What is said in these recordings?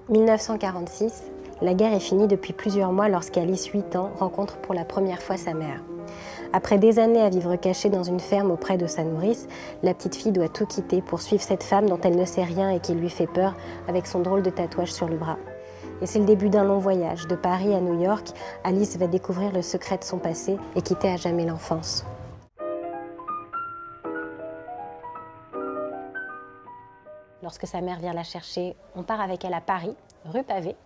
1946, la guerre est finie depuis plusieurs mois lorsqu'Alice, 8 ans, rencontre pour la première fois sa mère. Après des années à vivre cachée dans une ferme auprès de sa nourrice, la petite fille doit tout quitter pour suivre cette femme dont elle ne sait rien et qui lui fait peur avec son drôle de tatouage sur le bras. Et c'est le début d'un long voyage. De Paris à New York, Alice va découvrir le secret de son passé et quitter à jamais l'enfance. Lorsque sa mère vient la chercher, on part avec elle à Paris, rue Pavée.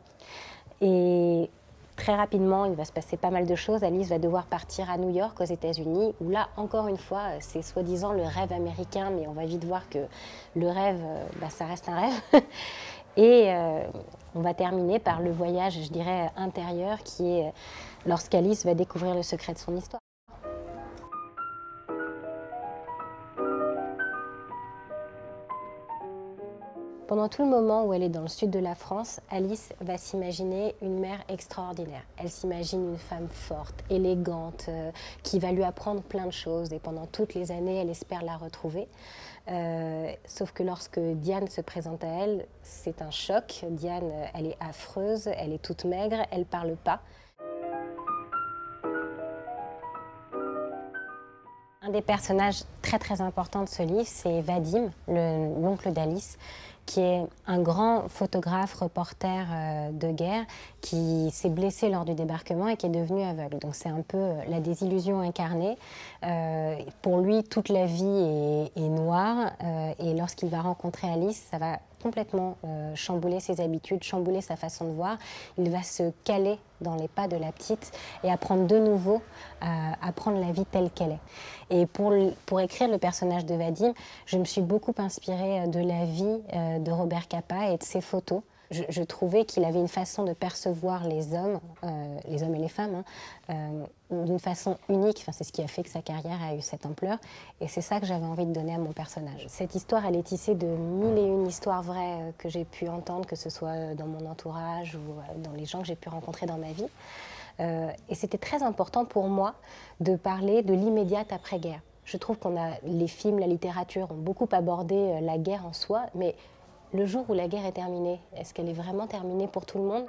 Et très rapidement, il va se passer pas mal de choses. Alice va devoir partir à New York, aux États-Unis, où là, encore une fois, c'est soi-disant le rêve américain, mais on va vite voir que le rêve, ça reste un rêve. Et on va terminer par le voyage, je dirais, intérieur, qui est lorsqu'Alice va découvrir le secret de son histoire. Pendant tout le moment où elle est dans le sud de la France, Alice va s'imaginer une mère extraordinaire. Elle s'imagine une femme forte, élégante, qui va lui apprendre plein de choses. Et pendant toutes les années, elle espère la retrouver. Sauf que lorsque Diane se présente à elle, c'est un choc. Diane, elle est affreuse, elle est toute maigre, elle ne parle pas. Un des personnages très importants de ce livre, c'est Vadim, l'oncle d'Alice, qui est un grand photographe, reporter de guerre, qui s'est blessé lors du débarquement et qui est devenu aveugle. Donc c'est un peu la désillusion incarnée. Pour lui, toute la vie est noire et lorsqu'il va rencontrer Alice, ça va complètement chambouler ses habitudes, chambouler sa façon de voir. Il va se caler dans les pas de la petite et apprendre de nouveau à prendre la vie telle qu'elle est. Et pour écrire le personnage de Vadim, je me suis beaucoup inspirée de la vie de Robert Capa et de ses photos. Je trouvais qu'il avait une façon de percevoir les hommes et les femmes, d'une façon unique. Enfin, c'est ce qui a fait que sa carrière a eu cette ampleur. Et c'est ça que j'avais envie de donner à mon personnage. Cette histoire, elle est tissée de 1001 histoires vraies que j'ai pu entendre, que ce soit dans mon entourage ou dans les gens que j'ai pu rencontrer dans ma vie. Et c'était très important pour moi de parler de l'immédiate après-guerre. Je trouve les films, la littérature ont beaucoup abordé la guerre en soi, mais le jour où la guerre est terminée, est-ce qu'elle est vraiment terminée pour tout le monde ?